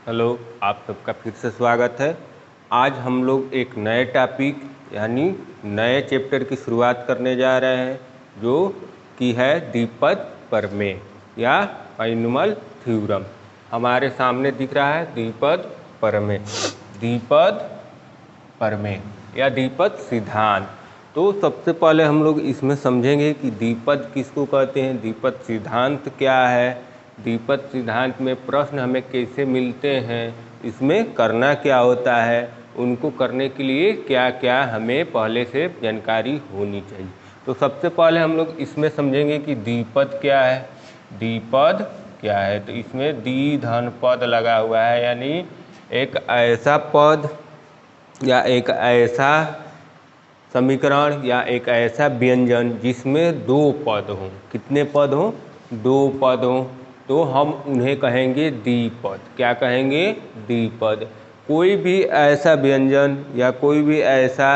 Hello, आप सबका फिर से स्वागत है। आज हम लोग एक नए टॉपिक यानी नए चैप्टर की शुरुआत करने जा रहे हैं जो कि है द्विपद प्रमेय या बाइनोमियल थ्योरम। हमारे सामने दिख रहा है द्विपद प्रमेय, द्विपद प्रमेय या द्विपद सिद्धांत। तो सबसे पहले हम लोग इसमें समझेंगे कि द्विपद किसको कहते हैं, द्विपद सिद्धांत क्या है, द्विपद सिद्धांत में प्रश्न हमें कैसे मिलते हैं, इसमें करना क्या होता है, उनको करने के लिए क्या क्या हमें पहले से जानकारी होनी चाहिए। तो सबसे पहले हम लोग इसमें समझेंगे कि द्विपद क्या है। द्विपद क्या है, तो इसमें द्वि धन पद लगा हुआ है, यानी एक ऐसा पद या एक ऐसा समीकरण या एक ऐसा व्यंजन जिसमें दो पद हों। कितने पद हों? दो पद हों, तो हम उन्हें कहेंगे द्विपद। क्या कहेंगे? द्विपद। कोई भी ऐसा व्यंजन या कोई भी ऐसा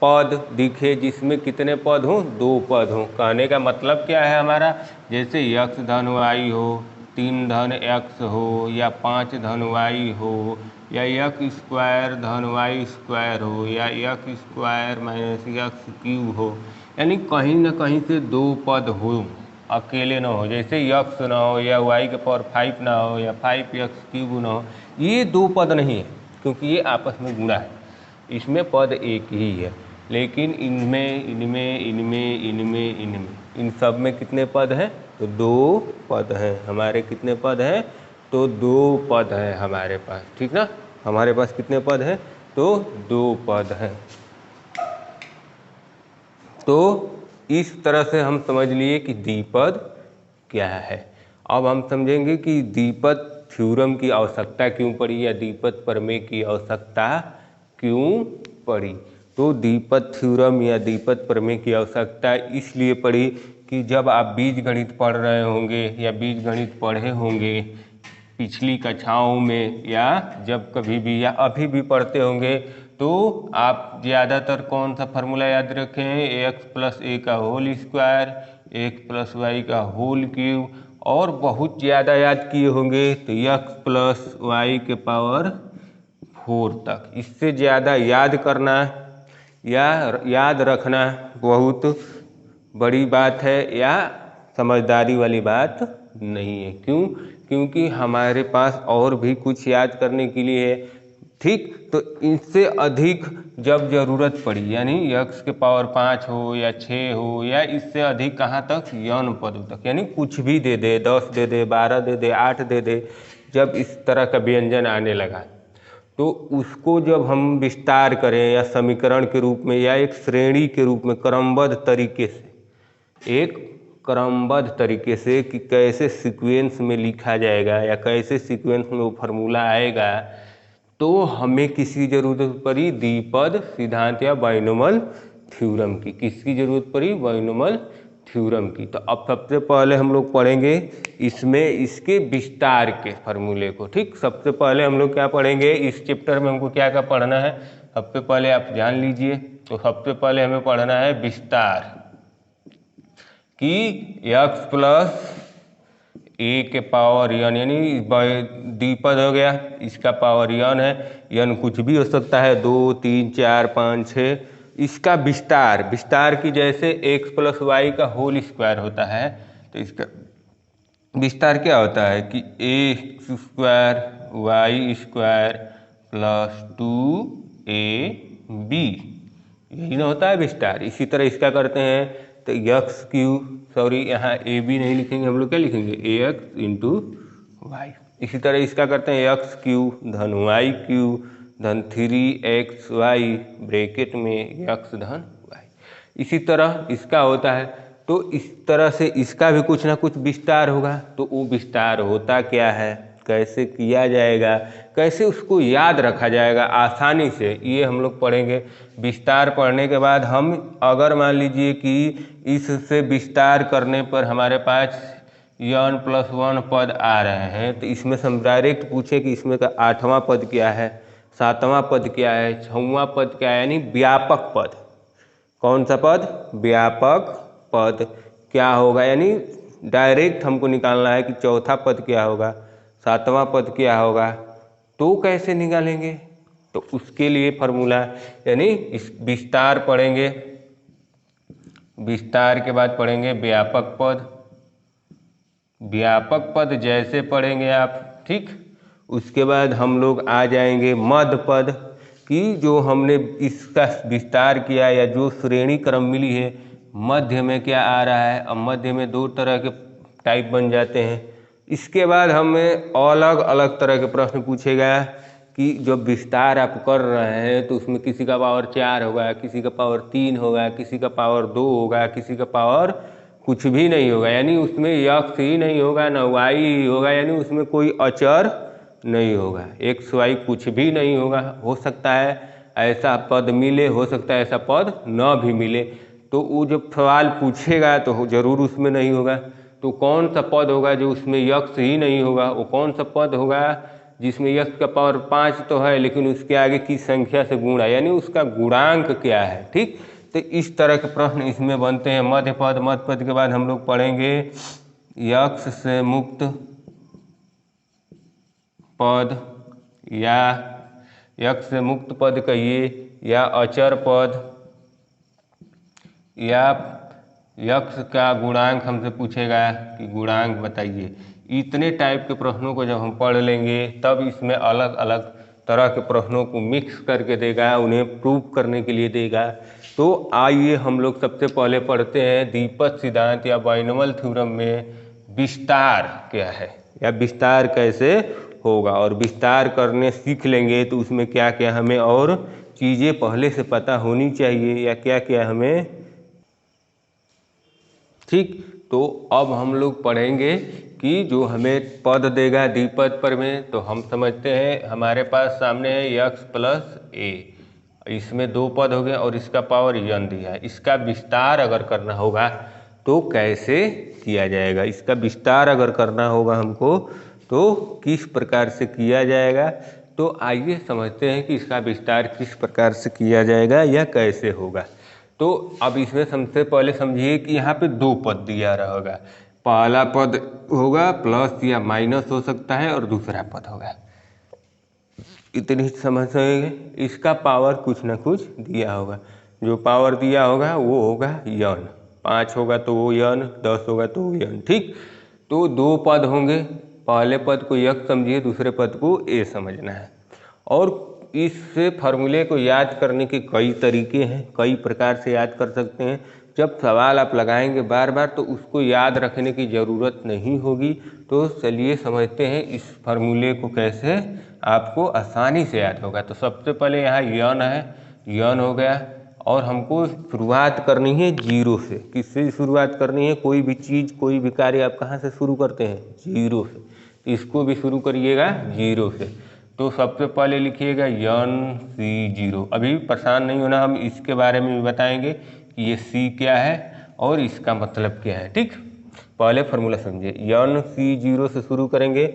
पद दिखे जिसमें कितने पद हों? दो पद हों। कहने का मतलब क्या है हमारा, जैसे x धन y हो, 3 धन x हो, या 5 धन y हो, या x स्क्वायर धन y स्क्वायर हो, या x square minus x cube हो, यानी कहीं ना कहीं से दो पद हो, अकेले ना हो। जैसे x ना हो, या y के पावर 5 ना हो, या 5x क्यूब ना हो, ये दो पद नहीं है क्योंकि ये आपस में गुणा है। इसमें पद एक ही है, लेकिन इनमें इनमें इनमें इनमें इनमें इन सब में कितने पद हैं? तो दो पद हैं। हमारे कितने पद हैं? तो दो पद हैं हमारे पास, ठीक ना। हमारे पास कितने पद हैं? तो दो पद हैं। तो इस तरह से हम समझ लिए कि द्विपद क्या है। अब हम समझेंगे कि द्विपद थ्योरम की आवश्यकता क्यों पड़ी या द्विपद प्रमेय की आवश्यकता क्यों पड़ी। तो द्विपद थ्योरम या द्विपद प्रमेय की आवश्यकता इसलिए पड़ी कि जब आप बीजगणित पढ़ रहे होंगे या बीजगणित पढ़े होंगे पिछली कक्षाओं में, या जब कभी भी या अभी भी पढ़ते होंगे, तो आप ज़्यादातर कौन सा फार्मूला याद रखे हैं? x प्लस ए का whole square, x plus y का होल क्यूब, और बहुत ज़्यादा याद किए होंगे तो x प्लस वाई के पावर 4 तक। इससे ज़्यादा याद करना या याद रखना बहुत बड़ी बात है या समझदारी वाली बात नहीं है। क्यों? क्योंकि हमारे पास और भी कुछ याद करने के लिए है, ठीक। तो इससे अधिक जब ज़रूरत पड़ी, यानी x के पावर 5 हो या 6 हो, या इससे अधिक कहाँ तक? n पदों तक, यानी कुछ भी दे दे, 10 दे दे, 12 दे दे, 8 दे दे, जब इस तरह का व्यंजन आने लगा तो उसको जब हम विस्तार करें या समीकरण के रूप में या एक श्रेणी के रूप में क्रमबद्ध तरीके से, एक क्रमबद्ध तरीके से कि कैसे सीक्वेंस में लिखा जाएगा या कैसे सीक्वेंस में वो फार्मूला आएगा, तो हमें किसकी ज़रूरत पड़ी? द्विपद सिद्धांत या बाइनोमियल थ्योरम की। किसकी ज़रूरत पड़ी? बाइनोमियल थ्योरम की। तो अब सबसे पहले हम लोग पढ़ेंगे इसमें इसके विस्तार के फार्मूले को, ठीक। सबसे पहले हम लोग क्या पढ़ेंगे इस चैप्टर में? हमको क्या क्या पढ़ना है सबसे पहले आप जान लीजिए। तो सबसे पहले हमें पढ़ना है विस्तार, कि x प्लस ए के पावर n, यानी द्विपद हो गया, इसका पावर n है, n कुछ भी हो सकता है, 2 3 4 5 6। इसका विस्तार, विस्तार की जैसे x प्लस वाई का होल स्क्वायर होता है, तो इसका विस्तार क्या होता है कि x square y square plus 2ab, यही ना होता है विस्तार। इसी तरह इसका करते हैं तो एक्स क्यूब, सॉरी यहाँ ए बी नहीं लिखेंगे हम लोग, क्या लिखेंगे? ए एक्स इंटू वाई। इसी तरह इसका करते हैं एक्स क्यूब धन वाई क्यूब धन 3xy ब्रैकेट में एक्स धन वाई। इसी तरह इसका होता है, तो इस तरह से इसका भी कुछ ना कुछ विस्तार होगा। तो वो विस्तार होता क्या है, कैसे किया जाएगा, कैसे उसको याद रखा जाएगा आसानी से, ये हम लोग पढ़ेंगे। विस्तार पढ़ने के बाद हम अगर मान लीजिए कि इससे विस्तार करने पर हमारे पास n प्लस 1 पद आ रहे हैं, तो इसमें से हम डायरेक्ट पूछे कि इसमें का 8वां पद क्या है, 7वां पद क्या है, 6वां पद क्या है, यानी व्यापक पद। कौन सा पद? व्यापक पद क्या होगा, यानी डायरेक्ट हमको निकालना है कि चौथा पद क्या होगा, 7वां पद क्या होगा, तो कैसे निकालेंगे? तो उसके लिए फार्मूला यानी इस विस्तार पढ़ेंगे, विस्तार के बाद पढ़ेंगे व्यापक पद। व्यापक पद जैसे पढ़ेंगे आप, ठीक, उसके बाद हम लोग आ जाएंगे मध्य पद कि जो हमने इसका विस्तार किया या जो श्रेणी क्रम मिली है मध्य में क्या आ रहा है। अब मध्य में दो तरह के टाइप बन जाते हैं। इसके बाद हमें अलग अलग तरह के प्रश्न पूछेगा कि जब विस्तार आप कर रहे हैं तो उसमें किसी का पावर 4 होगा, किसी का पावर 3 होगा, किसी का पावर 2 होगा, किसी का पावर कुछ भी नहीं होगा, यानी उसमें यक्स ही नहीं होगा, न वाई ही होगा, यानी उसमें कोई अचर नहीं होगा, एक्स वाई कुछ भी नहीं होगा। हो सकता है ऐसा पद मिले, हो सकता है ऐसा पद न भी मिले। तो वो जब सवाल पूछेगा तो जरूर उसमें नहीं होगा। तो कौन सा पद होगा जो उसमें यक्स ही नहीं होगा? वो कौन सा पद होगा जिसमें यक्स का पावर 5 तो है लेकिन उसके आगे की संख्या से गुणा, यानी उसका गुणांक क्या है, ठीक। तो इस तरह के प्रश्न इसमें बनते हैं। मध्य पद, मध्य पद के बाद हम लोग पढ़ेंगे यक्स से मुक्त पद या यक्स से मुक्त पद कहिए या अचर पद या यक्स का गुणांक हमसे पूछेगा कि गुणांक बताइए। इतने टाइप के प्रश्नों को जब हम पढ़ लेंगे तब इसमें अलग अलग तरह के प्रश्नों को मिक्स करके देगा, उन्हें प्रूव करने के लिए देगा। तो आइए हम लोग सबसे पहले पढ़ते हैं द्विपद सिद्धांत या बाइनोमियल थ्योरम में विस्तार क्या है या विस्तार कैसे होगा। और विस्तार करने सीख लेंगे तो उसमें क्या क्या हमें और चीज़ें पहले से पता होनी चाहिए या क्या क्या हमें, ठीक। तो अब हम लोग पढ़ेंगे कि जो हमें पद देगा द्विपद पर में, तो हम समझते हैं हमारे पास सामने है यक्स प्लस ए, इसमें दो पद हो गए और इसका पावर यन दिया है। इसका विस्तार अगर करना होगा तो कैसे किया जाएगा? इसका विस्तार अगर करना होगा हमको तो किस प्रकार से किया जाएगा? तो आइए समझते हैं कि इसका विस्तार किस प्रकार से किया जाएगा या कैसे होगा। तो अब इसमें सबसे पहले समझिए कि यहाँ पे दो पद दिया रहेगा। पहला पद होगा प्लस या माइनस हो सकता है और दूसरा पद होगा, इतनी समझ सकेंगे। इसका पावर कुछ ना कुछ दिया होगा, जो पावर दिया होगा वो होगा यन। 5 होगा तो वो यन, 10 होगा तो वो यन, ठीक। तो दो पद होंगे, पहले पद को यक्स समझिए, दूसरे पद को ए समझना है। और इस फार्मूले को याद करने के कई तरीके हैं, कई प्रकार से याद कर सकते हैं। जब सवाल आप लगाएंगे बार बार तो उसको याद रखने की ज़रूरत नहीं होगी। तो चलिए समझते हैं इस फार्मूले को कैसे आपको आसानी से याद होगा। तो सबसे पहले यहाँ यन है, यन हो गया और हमको शुरुआत करनी है जीरो से। किससे शुरुआत करनी है? कोई भी चीज़, कोई भी कार्य आप कहाँ से शुरू करते हैं? जीरो से। तो इसको भी शुरू करिएगा जीरो से। तो सबसे पहले लिखिएगा यन सी जीरो। अभी परेशान नहीं होना, हम इसके बारे में भी बताएंगे कि ये सी क्या है और इसका मतलब क्या है, ठीक। पहले फार्मूला समझिए, यन सी जीरो से शुरू करेंगे।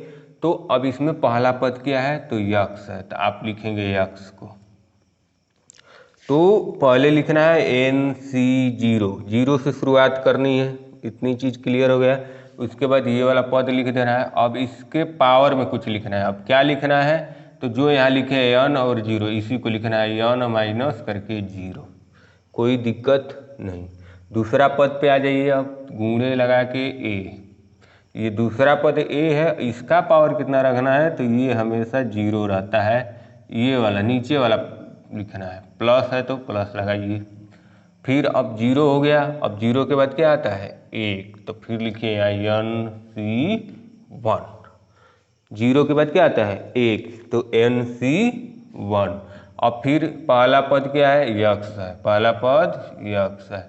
तो अब इसमें पहला पद क्या है? तो यक्स है, तो आप लिखेंगे यक्स को। तो पहले लिखना है एन सी जीरो, जीरो से शुरुआत करनी है, इतनी चीज़ क्लियर हो गया। उसके बाद ये वाला पद लिख देना है। अब इसके पावर में कुछ लिखना है। अब क्या लिखना है? तो जो यहाँ लिखे है यन और जीरो, इसी को लिखना है, यन माइनस करके जीरो, कोई दिक्कत नहीं। दूसरा पद पे आ जाइए, अब गुणे लगा के ए, ये दूसरा पद ए है, इसका पावर कितना रखना है? तो ये हमेशा जीरो रहता है। ये वाला नीचे वाला लिखना है, प्लस है तो प्लस लगाइए। फिर अब जीरो हो गया, अब जीरो के बाद क्या आता है? एक, तो फिर लिखिए यहाँ एन सी वन। जीरो के बाद क्या आता है? एक, तो एन सी वन। अब फिर पहला पद क्या है? यक्स है, पहला पद यक्स है,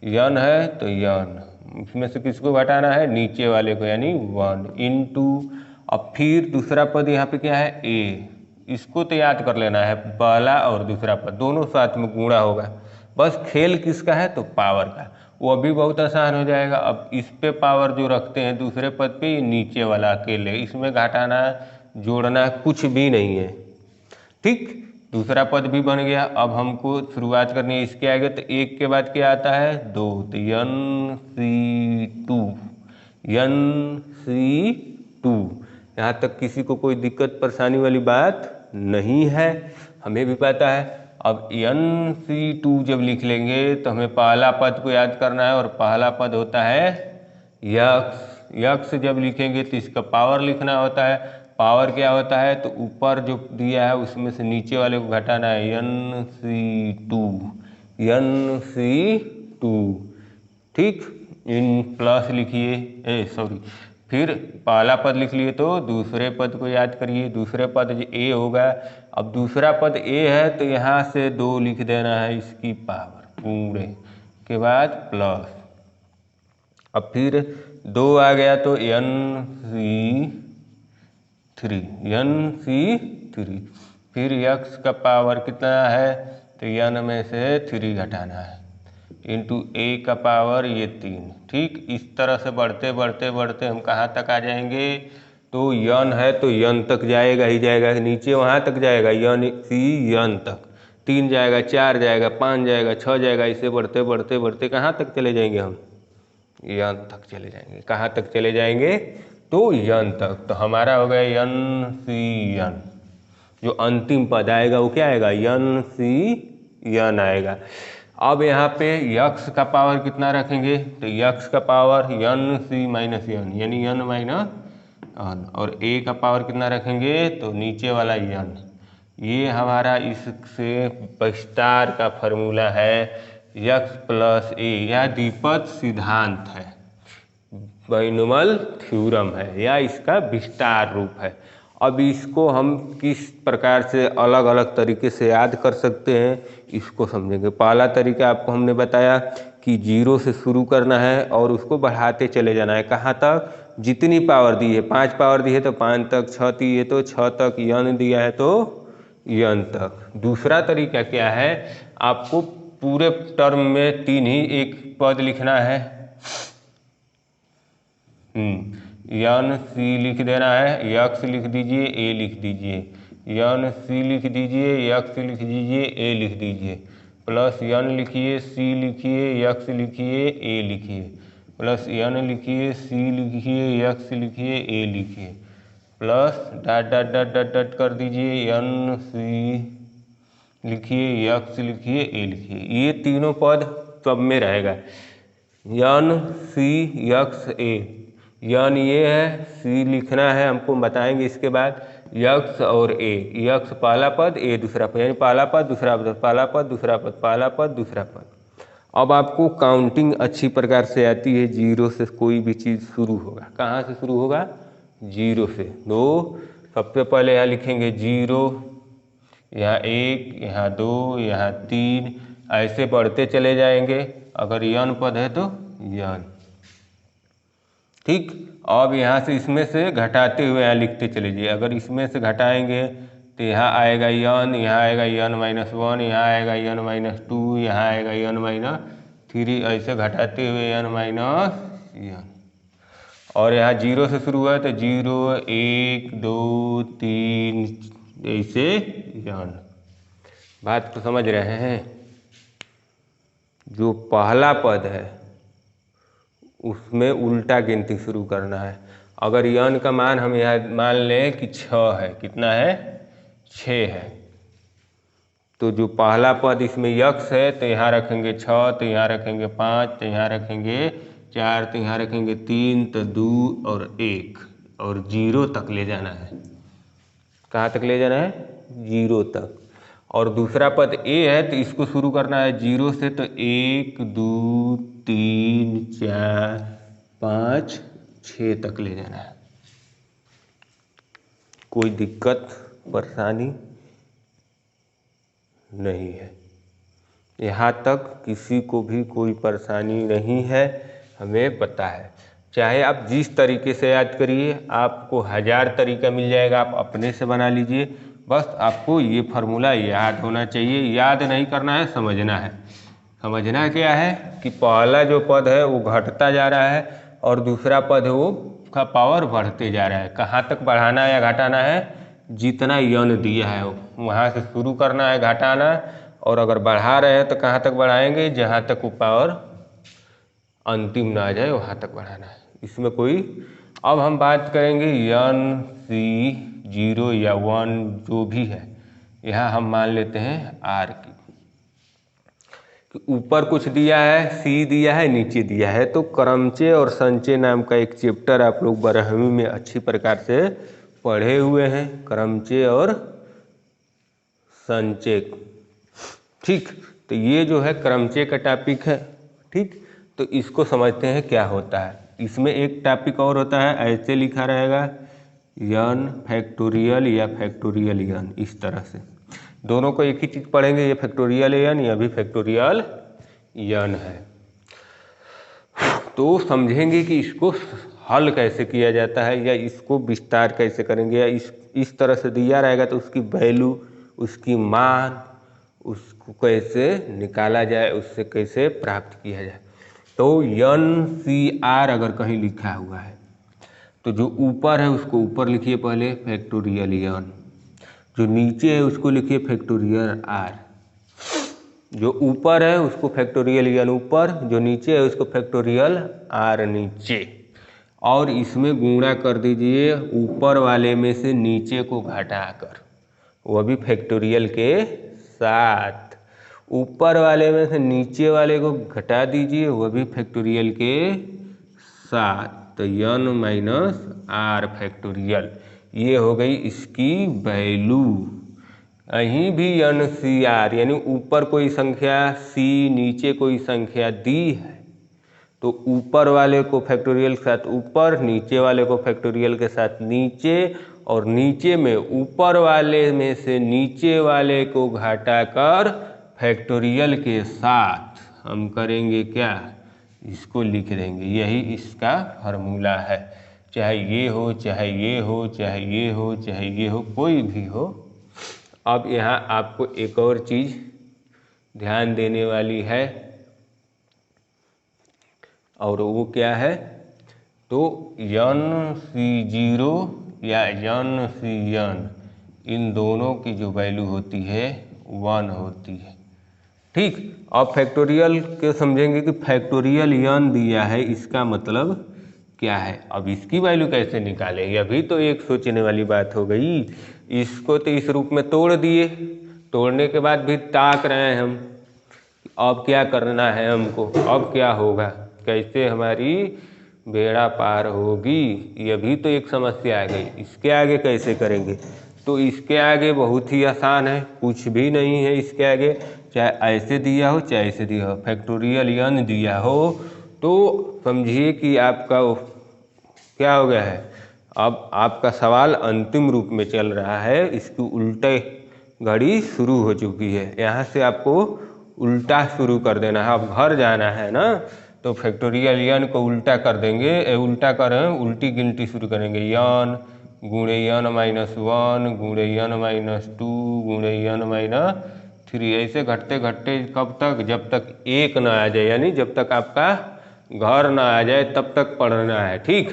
यन है तो यन, इसमें से किसको घटाना है? नीचे वाले को, यानी वन इंटू। अब फिर दूसरा पद यहाँ पे क्या है? ए, इसको तो याद कर लेना है, पहला और दूसरा पद दोनों साथ में गुणा होगा। बस खेल किसका है? तो पावर का, वो अभी बहुत आसान हो जाएगा। अब इस पे पावर जो रखते हैं दूसरे पद पे, नीचे वाला अकेले, इसमें घटाना जोड़ना कुछ भी नहीं है, ठीक। दूसरा पद भी बन गया। अब हमको शुरुआत करनी है इसके आगे, तो एक के बाद क्या आता है? दो, तो N C two, N C two, यहाँ तक किसी को कोई दिक्कत परेशानी वाली बात नहीं है, हमें भी पता है। अब NC2 जब लिख लेंगे तो हमें पहला पद को याद करना है, और पहला पद होता है यक्स। यक्स जब लिखेंगे तो इसका पावर लिखना होता है। पावर क्या होता है, तो ऊपर जो दिया है उसमें से नीचे वाले को घटाना है, NC2 NC2, ठीक। इन प्लस लिखिए, फिर पहला पद लिख लिए तो दूसरे पद को याद करिए। दूसरे पद A होगा। अब दूसरा पद A है तो यहाँ से 2 लिख देना है इसकी पावर पूरे के बाद प्लस। अब फिर 2 आ गया तो NC3 फिर यक्स का पावर कितना है, तो n में से 3 घटाना है इंटू A का पावर ये 3, ठीक। इस तरह से बढ़ते बढ़ते बढ़ते हम कहाँ तक आ जाएंगे, तो n है तो n तक जाएगा ही जाएगा, नीचे वहाँ तक जाएगा n तक, 3 जाएगा, 4 जाएगा, 5 जाएगा, 6 जाएगा, इसे बढ़ते बढ़ते बढ़ते कहाँ तक चले जाएंगे हम, n तक चले जाएंगे। कहाँ तक चले जाएंगे, तो n तक। तो हमारा हो गया NCN, जो अंतिम पद आएगा वो क्या आएगा, NCN आएगा। अब यहाँ पे यक्स का पावर कितना रखेंगे, तो यक्स का पावर NC माइनस n यानी n माइनस n, और A का पावर कितना रखेंगे, तो नीचे वाला n। ये हमारा इससे विस्तार का फॉर्मूला है, यक्स प्लस A, यह द्विपद सिद्धांत है, बाइनोमियल थ्योरम है, या इसका विस्तार रूप है। अब इसको हम किस प्रकार से अलग अलग तरीके से याद कर सकते हैं, इसको समझेंगे। पहला तरीका आपको हमने बताया कि 0 से शुरू करना है और उसको बढ़ाते चले जाना है। कहाँ तक, जितनी पावर दी है, 5 पावर दी है तो 5 तक, 6 दी है तो 6 तक, n दिया है तो n तक। दूसरा तरीका क्या है, आपको पूरे टर्म में 3 ही एक पद लिखना है, NC लिख देना है, यक्स लिख दीजिए, A लिख दीजिए, NC लिख दीजिए, यक्स लिख दीजिए, A लिख दीजिए, प्लस n लिखिए, C लिखिए, यक्स लिखिए, A लिखिए, प्लस n लिखिए, C लिखिए, यक्स लिखिए, A लिखिए, plus dot dot dot dot dot कर दीजिए, NC लिखिए, यक्स लिखिए, A लिखिए। ये तीनों पद सब में रहेगा, NC यक्स A। n ये है, C लिखना है, हमको बताएंगे इसके बाद, यक्स और A, यक्स पहला पद, A दूसरा पद, यानी पहला पद दूसरा पद, पहला पद दूसरा पद, पहला पद दूसरा पद। अब आपको काउंटिंग अच्छी प्रकार से आती है, 0 से कोई भी चीज़ शुरू होगा। कहाँ से शुरू होगा, 0 से। तो सबसे पहले यहाँ लिखेंगे 0, यहाँ 1, यहाँ 2, यहाँ 3, ऐसे बढ़ते चले जाएंगे। अगर n पद है तो n, ठीक। अब यहाँ से इसमें से घटाते हुए यहाँ लिखते चले जाइए। अगर इसमें से घटाएंगे तो यहाँ आएगा n, यहाँ आएगा n माइनस 1, यहाँ आएगा n माइनस 2, यहाँ आएगा n माइनस 3, ऐसे घटाते हुए n माइनस n। और यहाँ 0 से शुरू हुआ तो 0, 1, 2, 3, ऐसे n। बात को समझ रहे हैं। जो पहला पद है उसमें उल्टा गिनती शुरू करना है। अगर n का मान हम यहाँ मान लें कि 6 है, कितना है, 6 है, तो जो पहला पद इसमें यक्स है तो यहाँ रखेंगे 6, तो यहाँ रखेंगे 5, तो यहाँ रखेंगे 4, तो यहाँ रखेंगे 3, तो 2 और 1, और 0 तक ले जाना है। कहाँ तक ले जाना है, 0 तक। और दूसरा पद A है तो इसको शुरू करना है 0 से, तो 1, 2, 3, 4, 5, 6 तक ले जाना है। कोई दिक्कत परेशानी नहीं है, यहाँ तक किसी को भी कोई परेशानी नहीं है, हमें पता है। चाहे आप जिस तरीके से याद करिए, आपको 1000 तरीका मिल जाएगा, आप अपने से बना लीजिए। बस आपको ये फार्मूला याद होना चाहिए, याद नहीं करना है, समझना है। समझना क्या है कि पहला जो पद है वो घटता जा रहा है और दूसरा पद है वो का पावर बढ़ते जा रहा है। कहाँ तक बढ़ाना है या घटाना है, जितना n दिया है वहाँ से शुरू करना है घटाना, और अगर बढ़ा रहे हैं तो कहाँ तक बढ़ाएंगे, जहाँ तक वो पावर अंतिम ना आ जाए वहाँ तक बढ़ाना है। इसमें कोई, अब हम बात करेंगे NC C0 या 1 जो भी है, यहाँ हम मान लेते हैं R की। ऊपर कुछ दिया है, C दिया है, नीचे दिया है। तो क्रमचय और संचय नाम का एक चैप्टर आप लोग 12वीं में अच्छी प्रकार से पढ़े हुए हैं, क्रमचय और संचय। ठीक, तो ये जो है क्रमचय का टॉपिक है। ठीक, तो इसको समझते हैं क्या होता है। इसमें एक टॉपिक और होता है, ऐसे लिखा रहेगा n फैक्टोरियल या फैक्टोरियल n, इस तरह से। दोनों को एक ही चीज़ पढ़ेंगे, ये फैक्टोरियल n या भी फैक्टोरियल n है। तो समझेंगे कि इसको हल कैसे किया जाता है या इसको विस्तार कैसे करेंगे, या इस तरह से दिया रहेगा तो उसकी वैल्यू, उसकी मान, उसको कैसे निकाला जाए, उससे कैसे प्राप्त किया जाए। तो NCR अगर कहीं लिखा हुआ है तो जो ऊपर है उसको ऊपर लिखिए पहले फैक्टोरियल n, जो नीचे है उसको लिखिए फैक्टोरियल r। जो ऊपर है उसको फैक्टोरियल n ऊपर, जो नीचे है उसको फैक्टोरियल r नीचे। और इसमें गुणा कर दीजिए ऊपर वाले में से नीचे को घटाकर, वह भी फैक्टोरियल के साथ। ऊपर वाले में से नीचे वाले को घटा दीजिए, वह भी फैक्टोरियल के साथ। तो n माइनस r फैक्टोरियल, ये हो गई इसकी वैल्यू। यहीं भी NCR यानी ऊपर कोई संख्या C, नीचे कोई संख्या दी है तो ऊपर वाले को फैक्टोरियल के साथ ऊपर, नीचे वाले को फैक्टोरियल के साथ नीचे, और नीचे में ऊपर वाले में से नीचे वाले को घटाकर फैक्टोरियल के साथ हम करेंगे क्या, इसको लिख देंगे। यही इसका फार्मूला है। चाहे ये हो, चाहे ये हो, चाहे ये हो, चाहे ये हो, कोई भी हो। अब यहाँ आपको एक और चीज़ ध्यान देने वाली है, और वो क्या है, तो NC0 या NCN, इन दोनों की जो वैल्यू होती है 1 होती है। ठीक, अब फैक्टोरियल के समझेंगे कि फैक्टोरियल n दिया है, इसका मतलब क्या है। अब इसकी वैल्यू कैसे निकालेंगे, अभी तो एक सोचने वाली बात हो गई। इसको तो इस रूप में तोड़ दिए, तोड़ने के बाद भी ताक रहे हैं हम, अब क्या करना है हमको, अब क्या होगा, कैसे हमारी बेड़ा पार होगी, ये भी तो एक समस्या आ गई। इसके आगे कैसे करेंगे, तो इसके आगे बहुत ही आसान है, कुछ भी नहीं है इसके आगे। चाहे ऐसे दिया हो, चाहे ऐसे दिया हो, फैक्टोरियल n दिया हो तो समझिए कि आपका क्या हो गया है, अब आपका सवाल अंतिम रूप में चल रहा है, इसकी उल्टे घड़ी शुरू हो चुकी है। यहाँ से आपको उल्टा शुरू कर देना है। अब घर जाना है ना, तो फैक्टोरियल n को उल्टा कर देंगे, उल्टा करें, उल्टी गिनती शुरू करेंगे। n गुणे n माइनस 1 गुणे n माइनस 2 गुणे n माइनस 3, ऐसे घटते घटते कब तक, जब तक 1 ना आ जाए, यानी जब तक आपका घर ना आ जाए तब तक पढ़ना है। ठीक,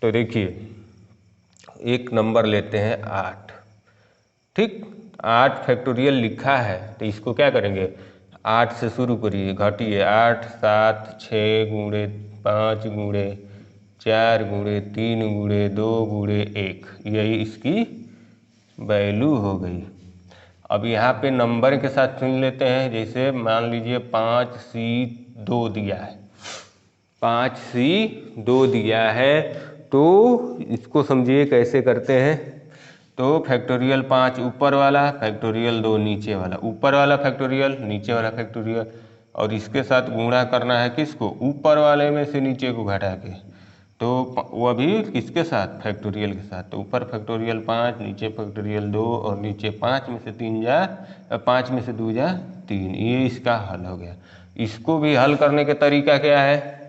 तो देखिए एक नंबर लेते हैं 8। ठीक, 8 फैक्टोरियल लिखा है तो इसको क्या करेंगे, 8 से शुरू करिए, घटिए। 8 7 6 गुणे 5 गुणे 4 गुणे 3 गुणे 2 गुणे 1, यही इसकी वैल्यू हो गई। अब यहाँ पे नंबर के साथ सुन लेते हैं, जैसे मान लीजिए 5C2 दिया है, 5C2 दिया है, तो इसको समझिए कैसे करते हैं। तो फैक्टोरियल 5 ऊपर वाला, फैक्टोरियल 2 नीचे वाला, ऊपर वाला फैक्टोरियल, नीचे वाला फैक्टोरियल, और इसके साथ गुणा करना है किसको, ऊपर वाले में से नीचे को घटा के, तो वह भी किसके साथ, फैक्टोरियल के साथ। तो ऊपर फैक्टोरियल 5, नीचे फैक्टोरियल 2, और नीचे 5 में से 3 जा 5 में से 2 जा 3, ये इसका हल हो गया। इसको भी हल करने का तरीका क्या है,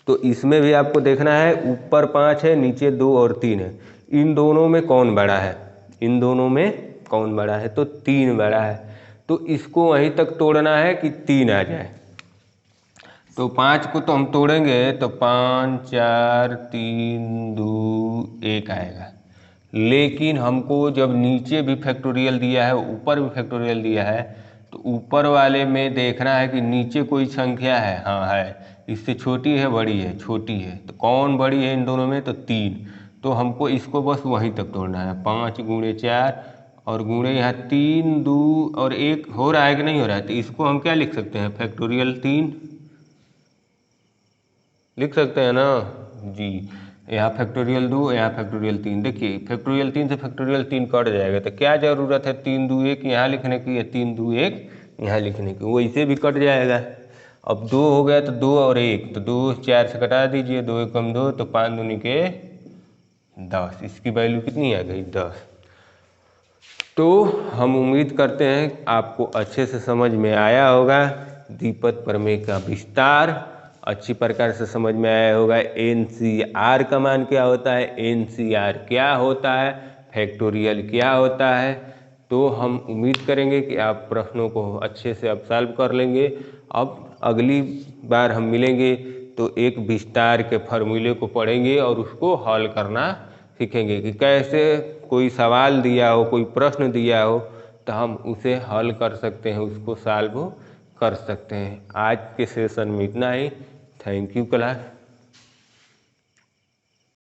तो इसमें भी आपको देखना है, ऊपर 5 है, नीचे 2 और 3 है, इन दोनों में कौन बड़ा है, इन दोनों में कौन बड़ा है, तो 3 बड़ा है। तो इसको वहीं तक तोड़ना है कि 3 आ जाए। तो 5 को तो हम तोड़ेंगे तो 5 4 3 2 1 आएगा, लेकिन हमको जब नीचे भी फैक्टोरियल दिया है, ऊपर भी फैक्टोरियल दिया है, तो ऊपर वाले में देखना है कि नीचे कोई संख्या है, हाँ है, इससे छोटी है बड़ी है, छोटी है, तो कौन बड़ी है इन दोनों में, तो 3। तो हमको इसको बस वहीं तक तोड़ना है। 5 गुणे 4 और गुणे यहाँ 3 2 और 1 हो रहा है कि नहीं हो रहा है, तो इसको हम क्या लिख सकते हैं, फैक्टोरियल 3 लिख सकते हैं ना जी। यहाँ फैक्टोरियल 2, यहाँ फैक्टोरियल 3। देखिए फैक्टोरियल 3 से फैक्टोरियल 3 कट जाएगा, तो क्या ज़रूरत है 3 2 1 यहाँ लिखने की या 3 2 1 यहाँ लिखने की, वैसे भी कट जाएगा। अब 2 हो गया तो 2 और 1, तो 2 4 से कटा दीजिए, 2 1 2, तो 5 दूनी के 10, इसकी वैल्यू कितनी आ गई 10। तो हम उम्मीद करते हैं आपको अच्छे से समझ में आया होगा, द्विपद प्रमेय का विस्तार अच्छी प्रकार से समझ में आया होगा। NCR का मान क्या होता है, NCR क्या होता है, फैक्टोरियल क्या होता है। तो हम उम्मीद करेंगे कि आप प्रश्नों को अच्छे से अब सॉल्व कर लेंगे। अब अगली बार हम मिलेंगे तो एक विस्तार के फॉर्मूले को पढ़ेंगे और उसको हल करना सीखेंगे कि कैसे कोई सवाल दिया हो, कोई प्रश्न दिया हो, तो हम उसे हल कर सकते हैं, उसको सॉल्व कर सकते हैं। आज के सेशन में इतना ही। Thank you class.